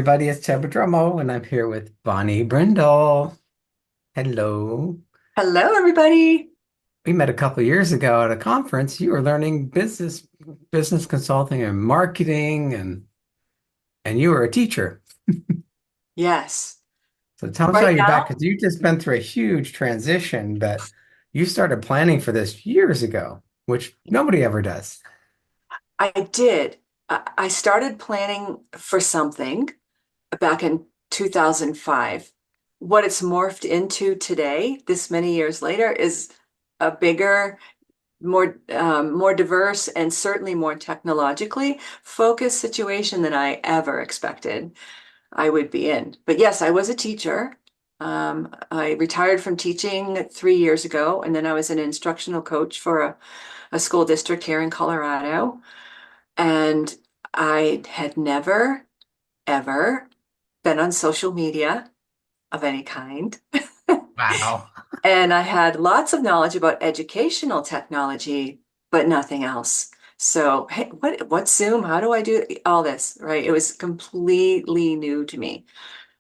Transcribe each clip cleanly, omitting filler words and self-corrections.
everybody. It's Drummo, and I'm here with Bonnie Brindle. Hello. Hello, everybody. We met a couple years ago at a conference. You were learning business consulting and marketing, and you were a teacher. Yes. So tell us how Right you're back, now, because you've just been through a huge transition, but you started planning for this years ago, which nobody ever does. I did. I started planning for something back in 2005. What it's morphed into today, this many years later, is a bigger, more diverse, and certainly more technologically focused situation than I ever expected I would be in. But yes, I was a teacher. I retired from teaching 3 years ago, and then I was an instructional coach for a school district here in Colorado. And I had never, ever been on social media of any kind. Wow. And I had lots of knowledge about educational technology, but nothing else. So, hey, what's Zoom? How do I do all this? Right? It was completely new to me.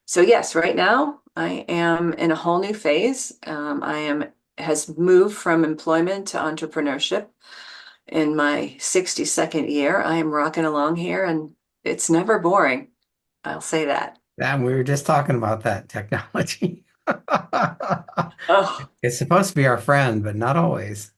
So yes, right now I am in a whole new phase. I am has moved from employment to entrepreneurship in my 62nd year. I am rocking along here and it's never boring. I'll say that. And we were just talking about that technology. Oh, It's supposed to be our friend, but not always.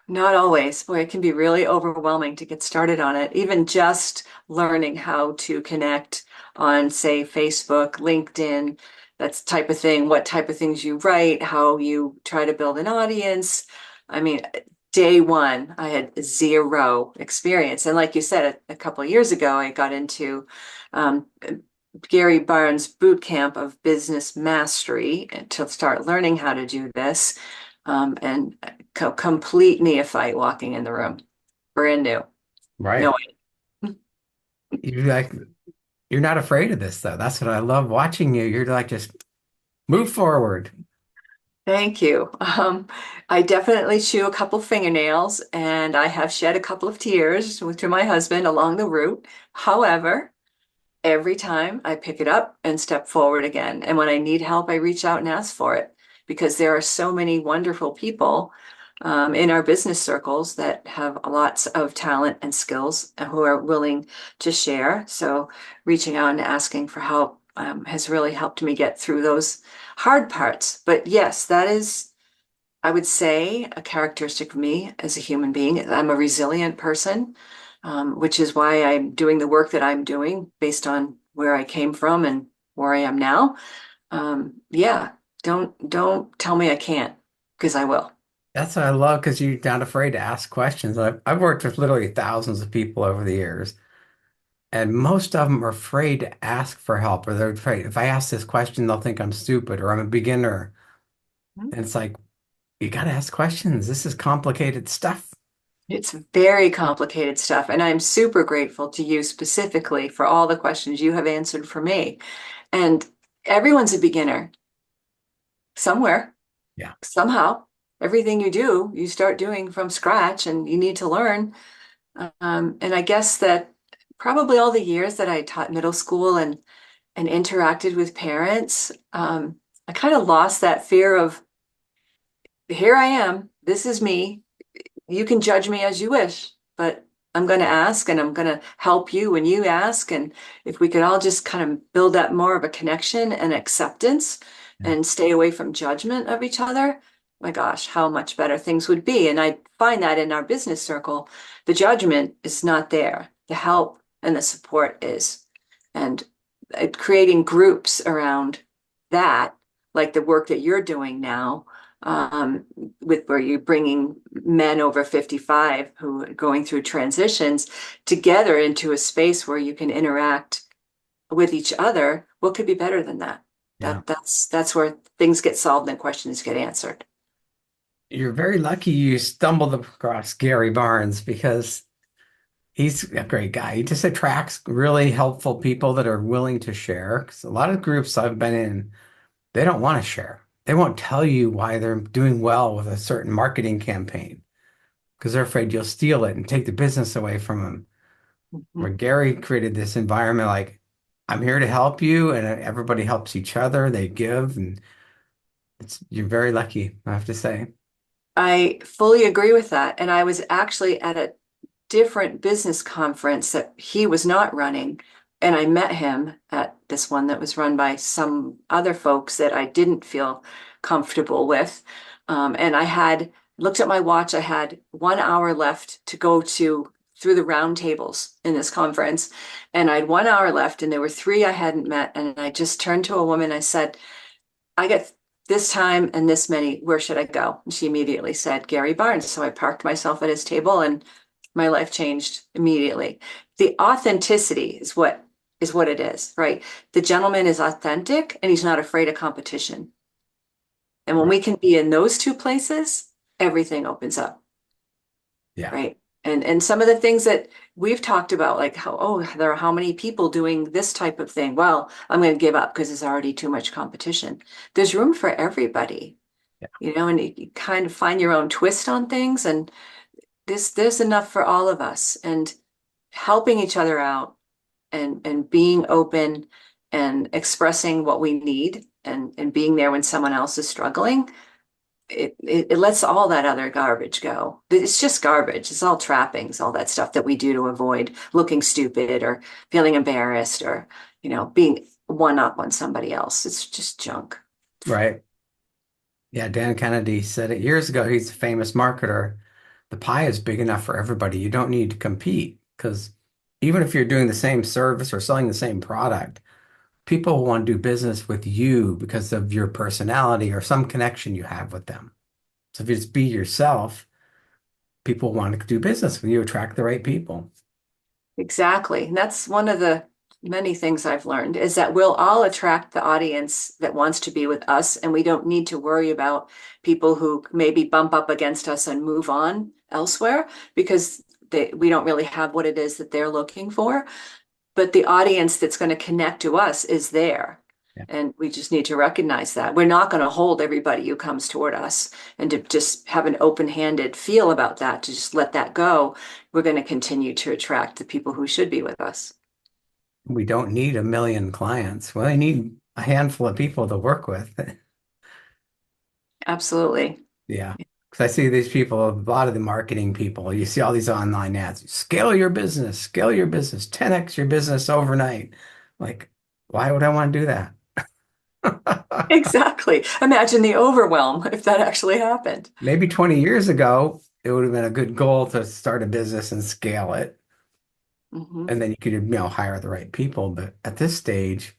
not always. Boy, it can be really overwhelming to get started on it. Even just learning how to connect on, say, Facebook, LinkedIn, that's the type of thing, what type of things you write, how you try to build an audience. I mean, day one, I had zero experience. And like you said, a couple of years ago, I got into um, Gary Barnes' boot camp of business mastery to start learning how to do this. And complete neophyte walking in the room, brand new. No, Right. You like you're not afraid of this though. That's what I love watching you. You're like just move forward. thank you. I definitely chew a couple fingernails and I have shed a couple of tears to my husband along the route. However, every time I pick it up and step forward again. And when I need help, I reach out and ask for it because there are so many wonderful people in our business circles that have lots of talent and skills and who are willing to share. So reaching out and asking for help has really helped me get through those hard parts. But yes, that is, I would say, a characteristic of me as a human being. I'm a resilient person, which is why I'm doing the work that I'm doing based on where I came from and where I am now. Yeah, don't tell me I can't, because I will. That's what I love because you're not afraid to ask questions. I've worked with literally thousands of people over the years, and most of them are afraid to ask for help, or they're afraid if I ask this question, they'll think I'm stupid or I'm a beginner. And it's like, you got to ask questions. This is complicated stuff. It's very complicated stuff, and I'm super grateful to you specifically for all the questions you have answered for me. And everyone's a beginner somewhere, Yeah. somehow. Everything you do, you start doing from scratch, and you need to learn. And I guess that probably all the years that I taught middle school and interacted with parents, I kind of lost that fear of here I am, this is me. You can judge me as you wish, but I'm going to ask and I'm going to help you when you ask. And if we could all just kind of build up more of a connection and acceptance Yeah. and stay away from judgment of each other, my gosh, how much better things would be. And I find that in our business circle, the judgment is not there. The help and the support is. And creating groups around that, like the work that you're doing now, um, with where you're bringing men over 55 who are going through transitions together into a space where you can interact with each other. What could be better than that? Yeah. That's where things get solved and questions get answered. You're very lucky you stumbled across Gary Barnes because he's a great guy. He just attracts really helpful people that are willing to share. Because a lot of groups I've been in, they don't want to share. They won't tell you why they're doing well with a certain marketing campaign because they're afraid you'll steal it and take the business away from them. Mhm. Where Gary created this environment like, I'm here to help you, and everybody helps each other. They give, and you're very lucky, I have to say. I fully agree with that. And I was actually at a different business conference that he was not running. And I met him at this one that was run by some other folks that I didn't feel comfortable with. And I had looked at my watch. I had 1 hour left to go to through the round tables in this conference. And I had 1 hour left, and there were three I hadn't met. And I just turned to a woman. I said, I get this time and this many, where should I go? And she immediately said, Gary Barnes. So I parked myself at his table and my life changed immediately. The authenticity is what it is, right? The gentleman is authentic and he's not afraid of competition. And when Right. we can be in those two places, everything opens up, Yeah. right? And some of the things that we've talked about, like how, oh, there are how many people doing this type of thing. Well, I'm going to give up because there's already too much competition. There's room for everybody, Yeah. and you kind of find your own twist on things, and there's enough for all of us, and helping each other out and being open and expressing what we need and being there when someone else is struggling. It lets all that other garbage go. It's just garbage. It's all trappings, all that stuff that we do to avoid looking stupid or feeling embarrassed or, being one up on somebody else. It's just junk. Right. Yeah, Dan Kennedy said it years ago. He's a famous marketer. The pie is big enough for everybody. You don't need to compete because even if you're doing the same service or selling the same product, people want to do business with you because of your personality or some connection you have with them. So if you just be yourself, people want to do business with you, attract the right people. Exactly. And that's one of the many things I've learned is that we'll all attract the audience that wants to be with us, and we don't need to worry about people who maybe bump up against us and move on elsewhere because we don't really have what it is that they're looking for. But the audience that's going to connect to us is there. Yeah. And we just need to recognize that. We're not going to hold everybody who comes toward us and to just have an open-handed feel about that, to just let that go. We're going to continue to attract the people who should be with us. We don't need a million clients. We only need a handful of people to work with. Absolutely. Yeah. Because I see these people, a lot of the marketing people, you see all these online ads, scale your business, 10x your business overnight. Like, why would I want to do that? Exactly. Imagine the overwhelm if that actually happened. Maybe 20 years ago, it would have been a good goal to start a business and scale it. Hmm. And then you could, hire the right people. But at this stage,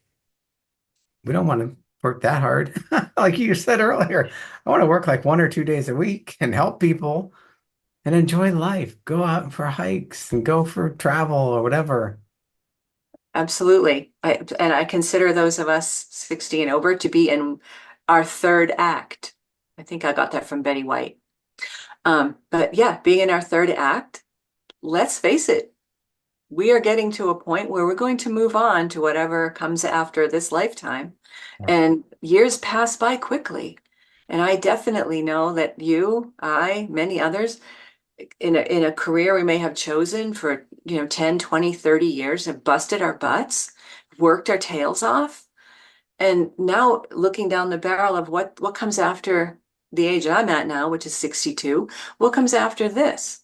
we don't want to work that hard. Like you said earlier, I want to work like 1 or 2 days a week and help people and enjoy life. Go out for hikes and go for travel or whatever. Absolutely. And I consider those of us 60 and over to be in our third act. I think I got that from Betty White. But yeah, being in our third act, let's face it, we are getting to a point where we're going to move on to whatever comes after this lifetime. And years pass by quickly. And I definitely know that many others in a career we may have chosen for, 10, 20, 30 years have busted our butts, worked our tails off. And now looking down the barrel of what comes after the age I'm at now, which is 62, what comes after this?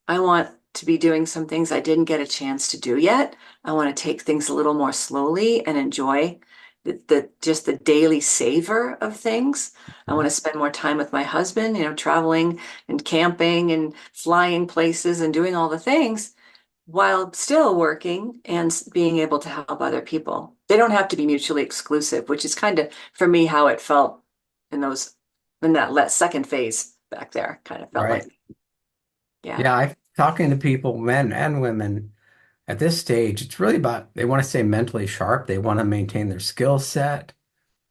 I want to be doing some things I didn't get a chance to do yet. I want to take things a little more slowly and enjoy just the daily savor of things. I want to spend more time with my husband, traveling and camping and flying places and doing all the things while still working and being able to help other people. They don't have to be mutually exclusive, which is kind of for me how it felt in those in that second phase back there. Kind of felt Right. like, yeah. Yeah, I talking to people, men and women, at this stage, it's really about they want to stay mentally sharp. They want to maintain their skill set.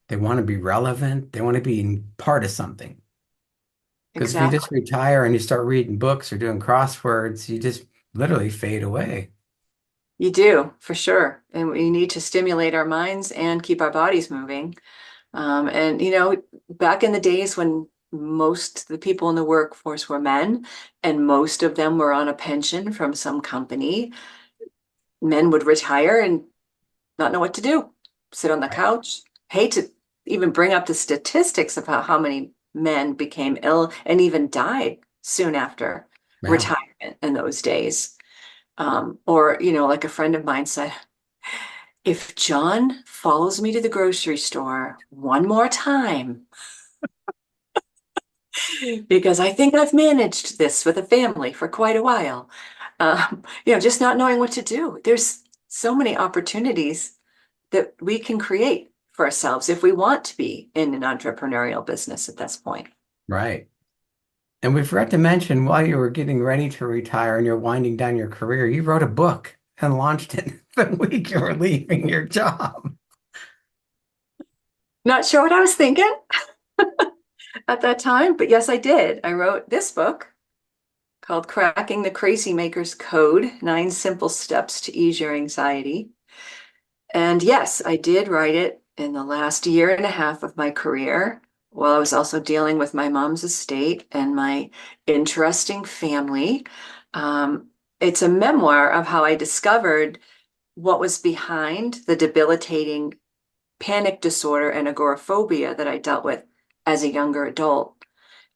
They want to be relevant. They want to be part of something. Because if you just Exactly. retire and you start reading books or doing crosswords, you just literally fade away. You do, for sure. And we need to stimulate our minds and keep our bodies moving. And, back in the days when most of the people in the workforce were men, and most of them were on a pension from some company, men would retire and not know what to do, sit on the couch. Hate to even bring up the statistics of how many men became ill and even died soon after Yeah. retirement in those days. Or, like a friend of mine said, if John follows me to the grocery store one more time, because I think I've managed this with a family for quite a while, just not knowing what to do. There's so many opportunities that we can create for ourselves if we want to be in an entrepreneurial business at this point. Right. And we forgot to mention while you were getting ready to retire and you're winding down your career, you wrote a book and launched it the week you were leaving your job. Not sure what I was thinking at that time, but yes, I did. I wrote this book called Cracking the Crazymakers Code, 9 Simple Steps to Ease Your Anxiety. And yes, I did write it in the last year and a half of my career, while I was also dealing with my mom's estate and my interesting family. It's a memoir of how I discovered what was behind the debilitating panic disorder and agoraphobia that I dealt with as a younger adult.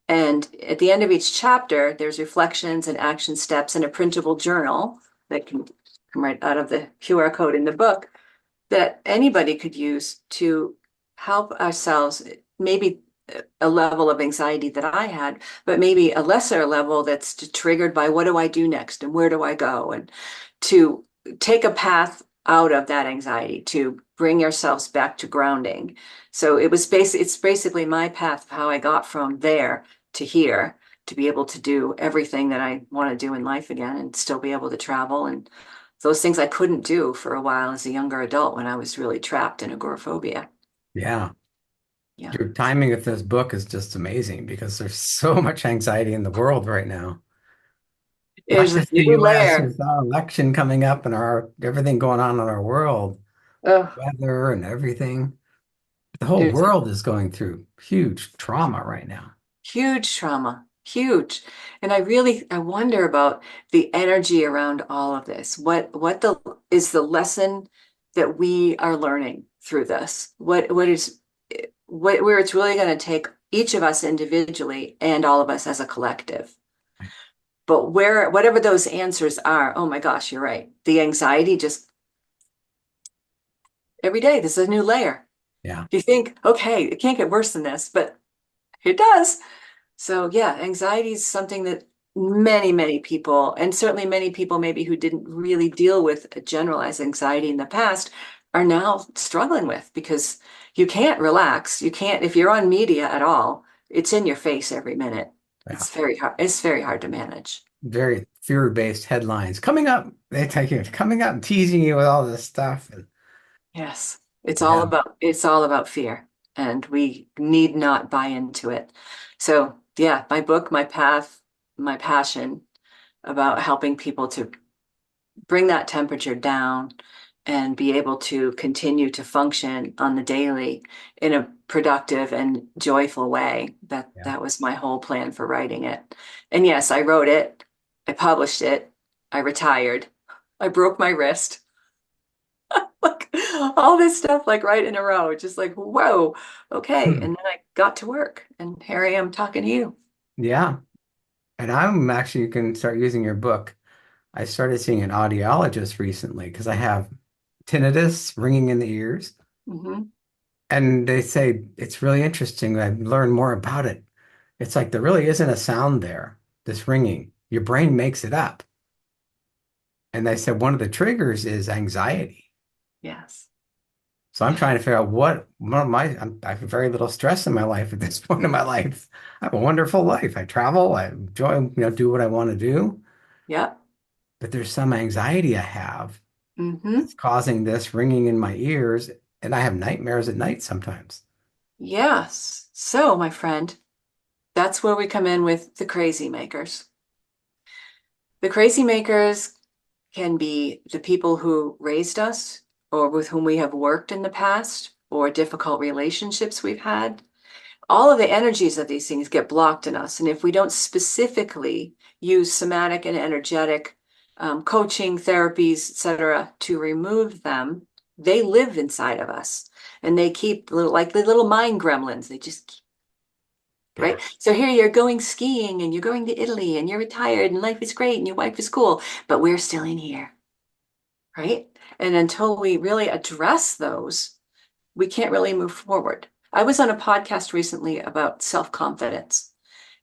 And at the end of each chapter, there's reflections and action steps and a printable journal that can come right out of the QR code in the book that anybody could use to help ourselves, maybe a level of anxiety that I had, but maybe a lesser level that's triggered by what do I do next and where do I go? And to take a path out of that anxiety, to bring yourselves back to grounding. So it's basically my path of how I got from there to here to be able to do everything that I want to do in life again and still be able to travel and those things I couldn't do for a while as a younger adult when I was really trapped in agoraphobia. Yeah. Yeah. Your timing with this book is just amazing because there's so much anxiety in the world right now. Not There's a just the new US layer. with our election coming up and our everything going on in our world, Oh, weather and everything. The whole there's world is going through huge trauma right now. huge trauma, huge. And I wonder about the energy around all of this. What is the lesson that we are learning through this? Where it's really going to take each of us individually and all of us as a collective. But whatever those answers are, oh my gosh, you're right. The anxiety just every day, there's a new layer. Yeah. You think, okay, it can't get worse than this, but it does. So yeah, anxiety is something that many people, and certainly many people maybe who didn't really deal with a generalized anxiety in the past, are now struggling with because you can't relax. You can't, if you're on media at all, it's in your face every minute. Yeah. It's very hard. It's very hard to manage. Very fear-based headlines coming up. They take you coming up, teasing you with all this stuff. And Yes, yeah, it's all about fear, and we need not buy into it. So yeah, my book, my path, my passion about helping people to bring that temperature down and be able to continue to function on the daily in a productive and joyful way. That yeah, that was my whole plan for writing it. And yes, I wrote it, I published it, I retired, I broke my wrist. Like all this stuff like right in a row, just like, whoa, okay. Hmm. And then I got to work and here I am talking to you. Yeah. And I'm actually, you can start using your book. I started seeing an audiologist recently because I have tinnitus ringing in the ears. Hmm. And they say it's really interesting. I've learned more about it. It's like there really isn't a sound there, this ringing. Your brain makes it up. And they said one of the triggers is anxiety. Yes. So I'm trying to figure out what of my, I have very little stress in my life at this point in my life. I have a wonderful life. I travel, I enjoy, do what I want to do. Yep. But there's some anxiety I have Hmm. that's causing this ringing in my ears. And I have nightmares at night sometimes. Yes. So, my friend, that's where we come in with the crazy makers. The crazy makers can be the people who raised us or with whom we have worked in the past or difficult relationships we've had. All of the energies of these things get blocked in us. And if we don't specifically use somatic and energetic coaching, therapies, etc., to remove them, They live inside of us and they keep little, like the little mind gremlins. They just, Yeah. right? So here you're going skiing and you're going to Italy and you're retired and life is great and your wife is cool, but we're still in here, right? And until we really address those, we can't really move forward. I was on a podcast recently about self-confidence,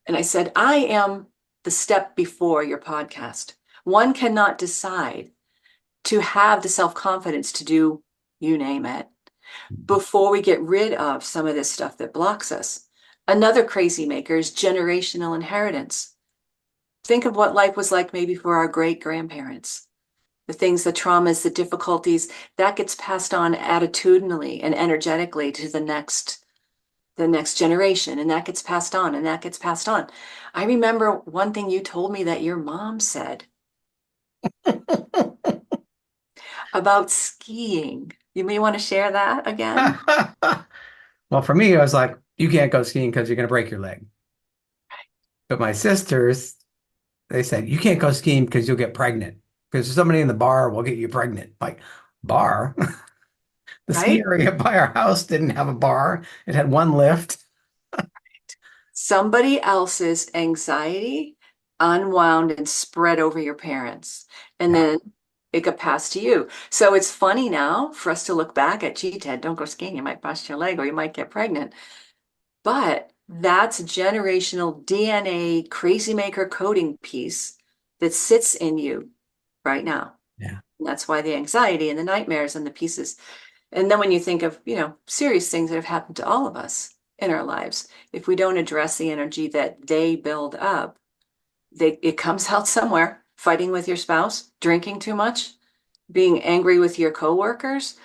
and I said, I am the step before your podcast. One cannot decide to have the self-confidence to do, you name it, before we get rid of some of this stuff that blocks us. Another crazy maker is generational inheritance. Think of what life was like maybe for our great grandparents. The things, the traumas, the difficulties, that gets passed on attitudinally and energetically to the next generation, and that gets passed on and that gets passed on. I remember one thing you told me that your mom said about skiing. You may want to share that again. Well, for me, I was like, you can't go skiing because you're going to break your leg. But my sisters, they said, you can't go skiing because you'll get pregnant. Because somebody in the bar will get you pregnant. Like, bar? The ski Right? area by our house didn't have a bar. It had one lift. Somebody else's anxiety unwound and spread over your parents. And Yeah. then it got passed to you. So it's funny now for us to look back at, gee, Ted, don't go skiing. You might bust your leg or you might get pregnant. But that's a generational DNA crazy maker coding piece that sits in you right now. Yeah. And that's why the anxiety and the nightmares and the pieces. And then when you think of, serious things that have happened to all of us in our lives, if we don't address the energy that they build up, it comes out somewhere. Fighting with your spouse, drinking too much, being angry with your coworkers,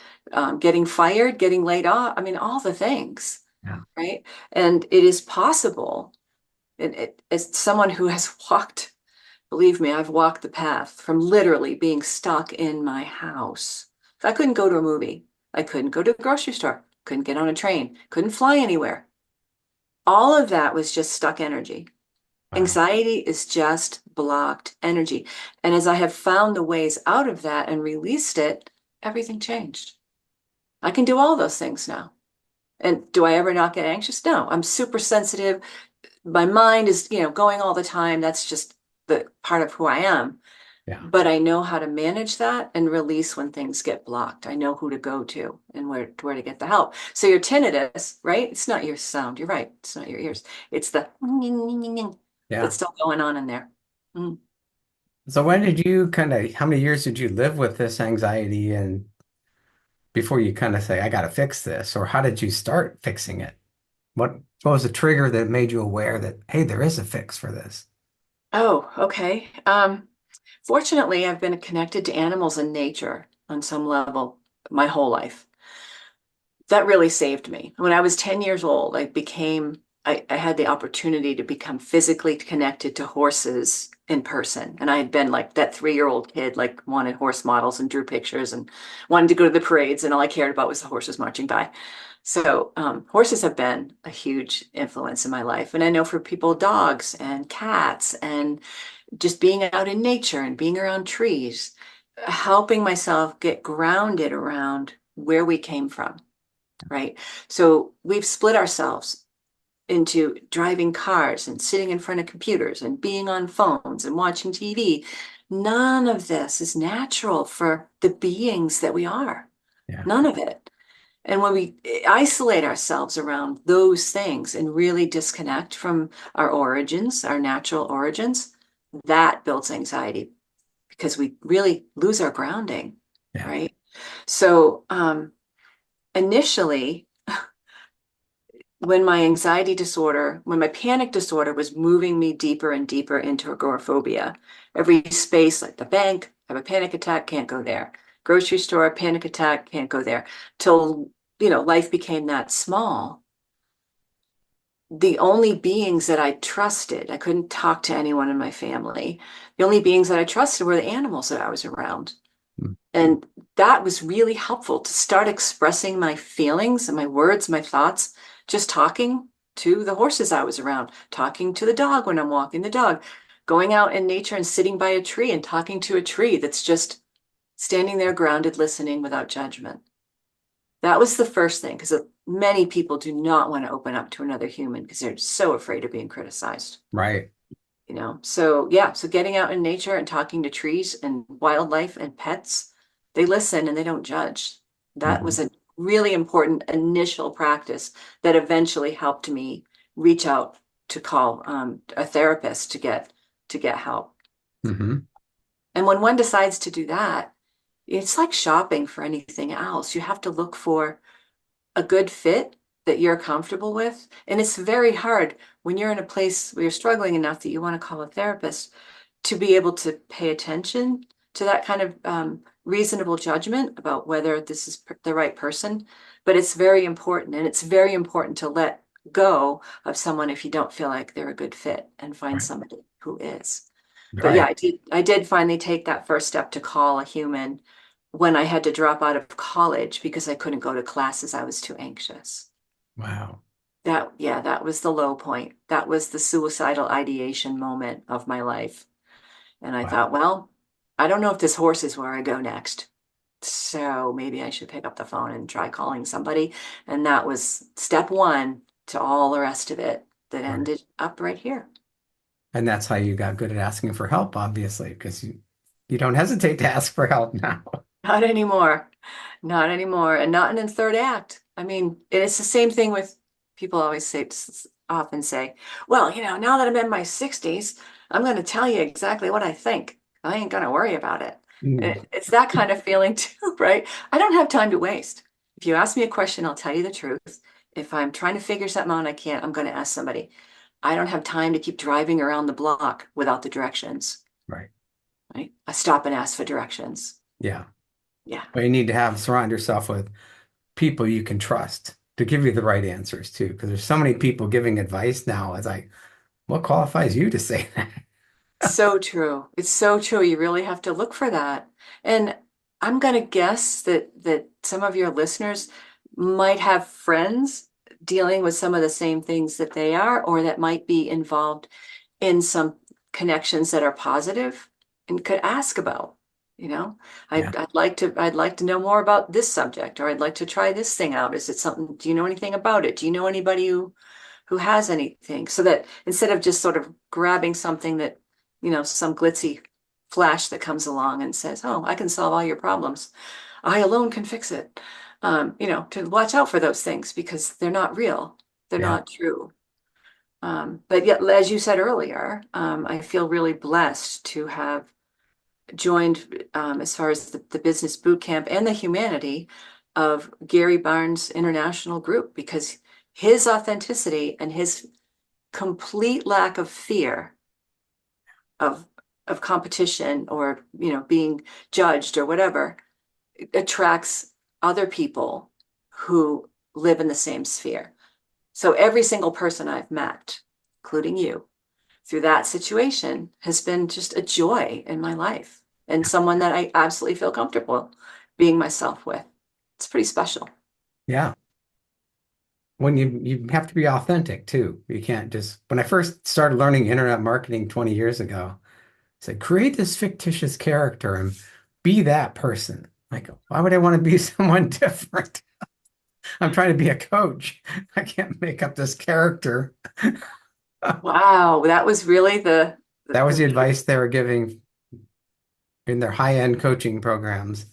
getting fired, getting laid off. I mean, all the things, Yeah. right? And it is possible. As someone who has walked, believe me, I've walked the path from literally being stuck in my house. I couldn't go to a movie. I couldn't go to the grocery store. Couldn't get on a train. Couldn't fly anywhere. All of that was just stuck energy. Wow. Anxiety is just blocked energy. And as I have found the ways out of that and released it, everything changed. I can do all those things now. And do I ever not get anxious? No, I'm super sensitive. My mind is, going all the time. That's just the part of who I am. Yeah. But I know how to manage that and release when things get blocked. I know who to go to and where to get the help. So your tinnitus, right? It's not your sound. You're right. It's not your ears. It's the that's Yeah. still going on in there. Mm. So when did you how many years did you live with this anxiety and before you kind of say, I got to fix this? Or how did you start fixing it? What was the trigger that made you aware that, hey, there is a fix for this? Oh, okay. Fortunately, I've been connected to animals and nature on some level my whole life. That really saved me. When I was 10 years old, I had the opportunity to become physically connected to horses in person. And I had been like that 3-year-old kid, like wanted horse models and drew pictures and wanted to go to the parades. And all I cared about was the horses marching by. So horses have been a huge influence in my life. And I know for people, dogs and cats and just being out in nature and being around trees, helping myself get grounded around where we came from, right? So we've split ourselves into driving cars and sitting in front of computers and being on phones and watching TV. None of this is natural for the beings that we are. Yeah. None of it. And when we isolate ourselves around those things and really disconnect from our origins, our natural origins, that builds anxiety because we really lose our grounding, Yeah. right? So initially, when my panic disorder was moving me deeper and deeper into agoraphobia, every space like the bank, have a panic attack, can't go there. Grocery store, panic attack, can't go there. Till, life became that small. The only beings that I trusted, I couldn't talk to anyone in my family. The only beings that I trusted were the animals that I was around. Mm. And that was really helpful to start expressing my feelings and my words, my thoughts, just talking to the horses I was around, talking to the dog when I'm walking the dog, going out in nature and sitting by a tree and talking to a tree that's just standing there grounded, listening without judgment. That was the first thing, because many people do not want to open up to another human because they're so afraid of being criticized. Right. So yeah, so getting out in nature and talking to trees and wildlife and pets, they listen and they don't judge. That was Mhm. a really important initial practice that eventually helped me reach out to call a therapist to get help. Hmm. And when one decides to do that, it's like shopping for anything else. You have to look for a good fit that you're comfortable with. And it's very hard when you're in a place where you're struggling enough that you want to call a therapist to be able to pay attention to that kind of reasonable judgment about whether this is the right person. But it's very important. And it's very important to let go of someone if you don't feel like they're a good fit and find Right. somebody who is. But yeah, Right. I did finally take that first step to call a human when I had to drop out of college because I couldn't go to classes. I was too anxious. Wow. Yeah, that was the low point. That was the suicidal ideation moment of my life. And I Wow. thought, well, I don't know if this horse is where I go next. So maybe I should pick up the phone and try calling somebody. And that was step one to all the rest of it that Right. ended up right here. And that's how you got good at asking for help, obviously, because you don't hesitate to ask for help now. Not anymore. Not anymore. And not in the third act. I mean, it's the same thing with people always say, often say, well, now that I'm in my 60s, I'm going to tell you exactly what I think. I ain't going to worry about it. Mm. It's that kind of feeling too, right? I don't have time to waste. If you ask me a question, I'll tell you the truth. If I'm trying to figure something out and I can't, I'm going to ask somebody. I don't have time to keep driving around the block without the directions, Right. right? I stop and ask for directions. Yeah. Yeah. But you need to have surround yourself with people you can trust to give you the right answers too. Because there's so many people giving advice now. It's like, what qualifies you to say that? So true. It's so true. You really have to look for that. And I'm going to guess that some of your listeners might have friends dealing with some of the same things that they are, or that might be involved in some connections that are positive and could ask about, you know, Yeah. I'd like to know more about this subject, or I'd like to try this thing out. Is it something, do you know anything about it? Do you know anybody who has anything, so that instead of just sort of grabbing something that, some glitzy flash that comes along and says, oh, I can solve all your problems. I alone can fix it. To watch out for those things because they're not real. They're Yeah. not true. But yet, as you said earlier, I feel really blessed to have joined, as far as the business boot camp and the humanity of Gary Barnes International Group, because his authenticity and his complete lack of fear of competition, or being judged or whatever, attracts other people who live in the same sphere. So every single person I've met, including you, through that situation has been just a joy in my life, and someone that I absolutely feel comfortable being myself with. It's pretty special. Yeah. When you have to be authentic too. You can't just when I first started learning internet marketing 20 years ago, I said create this fictitious character and be that person. Like, why would I want to be someone different? I'm trying to be a coach. I can't make up this character. Wow, that was really That was the the advice they were giving in their high-end coaching programs.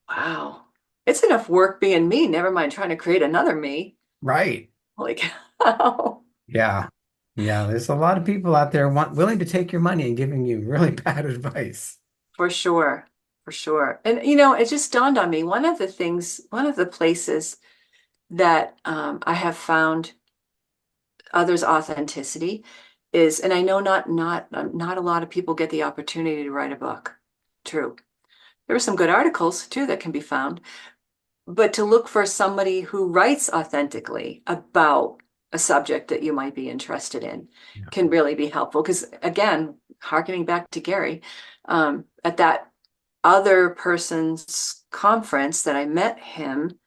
wow. It's enough work being me, never mind trying to create another me. Right. Like, wow. Yeah. Yeah. There's a lot of people out there willing to take your money and giving you really bad advice. For sure. For sure. And it just dawned on me, one of the places that I have found others' authenticity is, and I know not a lot of people get the opportunity to write a book. True. There are some good articles too that can be found, but to look for somebody who writes authentically about a subject that you might be interested in Yeah. can really be helpful. Because again, harkening back to Gary, at that other person's conference that I met him,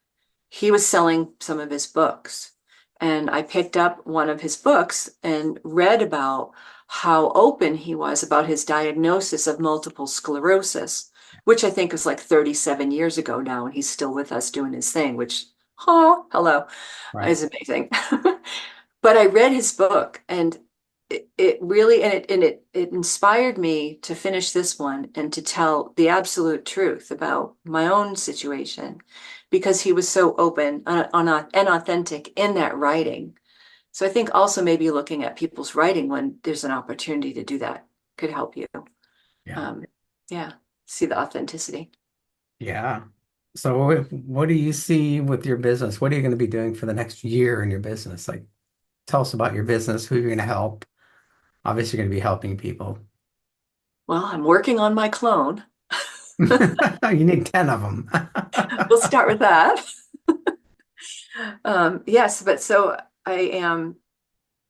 he was selling some of his books. And I picked up one of his books and read about how open he was about his diagnosis of multiple sclerosis, which I think was like 37 years ago now, and he's still with us doing his thing, which Oh, hello. Right. It's amazing. But I read his book and it really and it inspired me to finish this one and to tell the absolute truth about my own situation because he was so open and authentic in that writing. So I think also maybe looking at people's writing when there's an opportunity to do that could help you. Yeah. Um, yeah, see the authenticity. Yeah. So what do you see with your business? What are you going to be doing for the next year in your business? Like, tell us about your business, who you're going to help. Obviously, you're going to be helping people. Well, I'm working on my clone. You need 10 of them. We'll start with that. Yes, but so I am.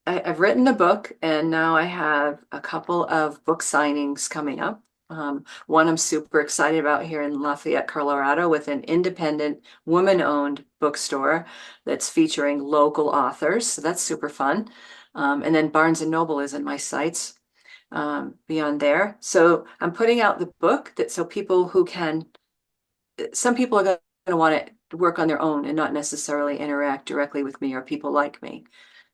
I've written a book, and now I have a couple of book signings coming up. One I'm super excited about here in Lafayette, Colorado, with an independent, woman-owned bookstore that's featuring local authors. So that's super fun. And then Barnes and Noble is in my sights beyond there. So I'm putting out the book that so people who can, some people are going to want to work on their own and not necessarily interact directly with me or people like me.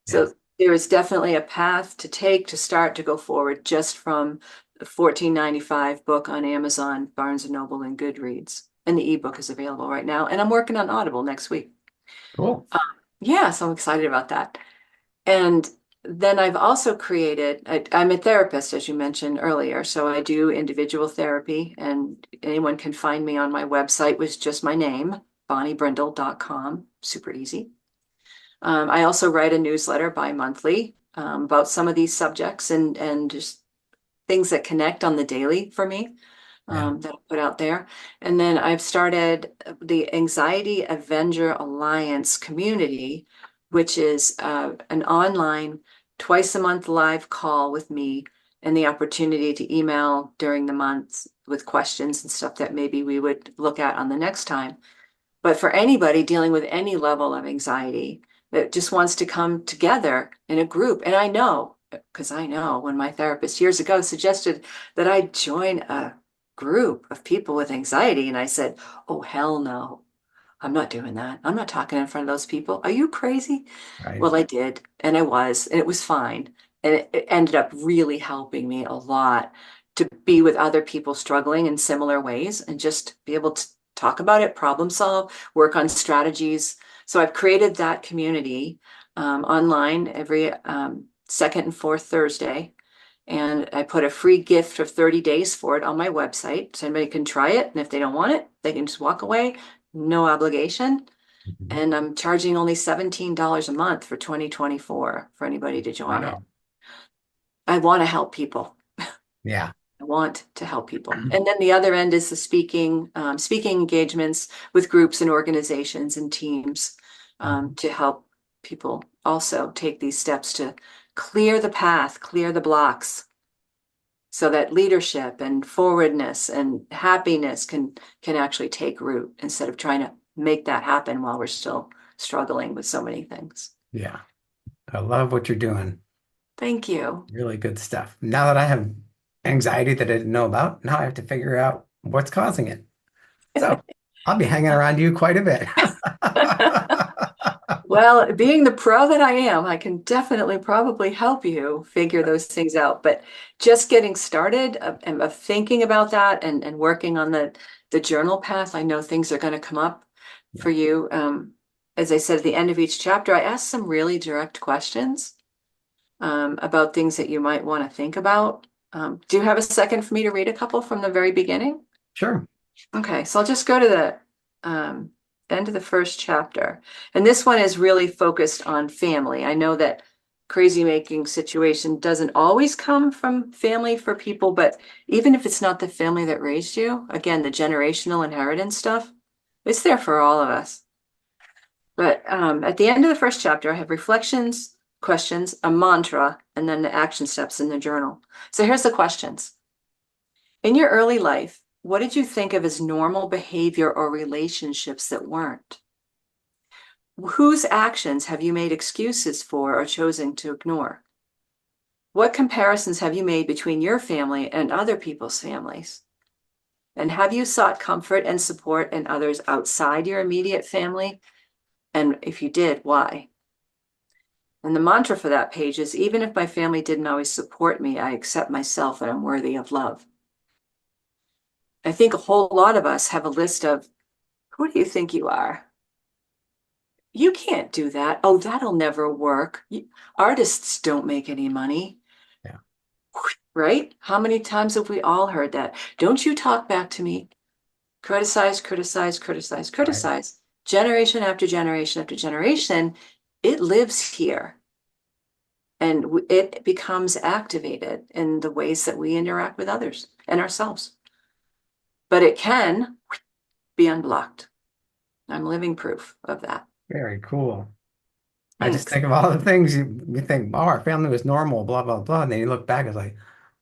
Yeah. So there is definitely a path to take to start to go forward just from the 14.95 book on Amazon, Barnes and Noble, and Goodreads. And the ebook is available right now. And I'm working on Audible next week. Cool. Yeah, so I'm excited about that. And then I've also created, I'm a therapist, as you mentioned earlier. So I do individual therapy, and anyone can find me on my website, which is just my name, bonniebrindle.com. Super easy. I also write a newsletter bi-monthly about some of these subjects and just things that connect on the daily for me Yeah. that I put out there. And then I've started the Anxiety Avenger Alliance community, which is an online twice a month live call with me and the opportunity to email during the month with questions and stuff that maybe we would look at on the next time. But for anybody dealing with any level of anxiety that just wants to come together in a group, and I know, because I know when my therapist years ago suggested that I join a group of people with anxiety, and I said, oh, hell no, I'm not doing that. I'm not talking in front of those people. Are you crazy? Right. Well, I did, and I was, and it was fine. And it ended up really helping me a lot to be with other people struggling in similar ways and just be able to talk about it, problem solve, work on strategies. So I've created that community online every second and fourth Thursday. And I put a free gift of 30 days for it on my website. So anybody can try it. And if they don't want it, they can just walk away, no obligation. Mhm. And I'm charging only $17 a month for 2024 for anybody to join it. Wow. I want to help people. Yeah. I want to help people. And then the other end is the speaking engagements with groups and organizations and teams Mhm. to help people also take these steps to clear the path, clear the blocks, so that leadership and forwardness and happiness can actually take root instead of trying to make that happen while we're still struggling with so many things. Yeah. I love what you're doing. Thank you. Really good stuff. Now that I have anxiety that I didn't know about, now I have to figure out what's causing it. So I'll be hanging around you quite a bit. Well, being the pro that I am, I can definitely probably help you figure those things out. But just getting started of thinking about that and working on the journal path, I know things are going to come up Yeah. for you. As I said at the end of each chapter, I ask some really direct questions about things that you might want to think about. Do you have a second for me to read a couple from the very beginning? Sure. Okay, so I'll just go to the end of the first chapter. And this one is really focused on family. I know that crazy making situation doesn't always come from family for people, but even if it's not the family that raised you, again, the generational inheritance stuff, it's there for all of us. But at the end of the first chapter, I have reflections, questions, a mantra, and then the action steps in the journal. So here's the questions. In your early life, what did you think of as normal behavior or relationships that weren't? Whose actions have you made excuses for or chosen to ignore? What comparisons have you made between your family and other people's families? And have you sought comfort and support in others outside your immediate family? And if you did, why? And the mantra for that page is, even if my family didn't always support me, I accept myself and I'm worthy of love. I think a whole lot of us have a list of, who do you think you are? You can't do that. Oh, that'll never work. Artists don't make any money, Yeah. right? How many times have we all heard that? Don't you talk back to me. Criticize, criticize, criticize, Right. criticize. Generation after generation after generation, it lives here and it becomes activated in the ways that we interact with others and ourselves. But it can be unblocked. I'm living proof of that. Very cool. I just Thanks. think of all the things you think, oh, our family was normal, blah, blah, blah. And then you look back, it's like,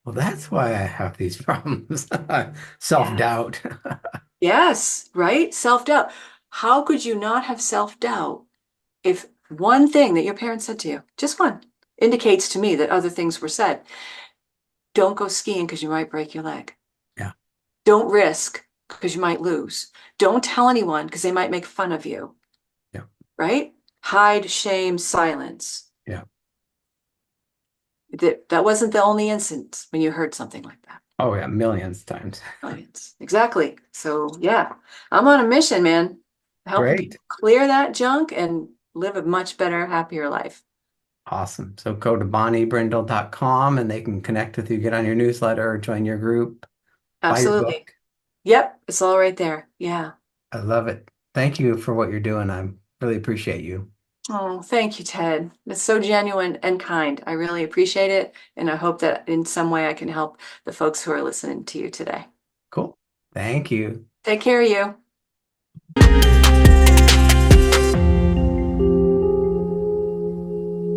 well, that's why I have these problems. Yeah. Self-doubt. Yes, right? Self-doubt. How could you not have self-doubt if one thing that your parents said to you, just one, indicates to me that other things were said? Don't go skiing because you might break your leg. Yeah. Don't risk because you might lose. Don't tell anyone because they might make fun of you, Yeah. right? Hide, shame, silence. Yeah. That wasn't the only instance when you heard something like that. Oh, yeah. Millions of times. Audience. Exactly. So yeah, I'm on a mission, man. Helping Great. people clear that junk and live a much better, happier life. Awesome. So go to bonniebrindle.com and they can connect with you, get on your newsletter, or join your group, buy your Absolutely. book. Yep, it's all right there. Yeah. I love it. Thank you for what you're doing. I really appreciate you. Oh, thank you, Ted. It's so genuine and kind. I really appreciate it. And I hope that in some way I can help the folks who are listening to you today. Cool. Thank you. Take care of you.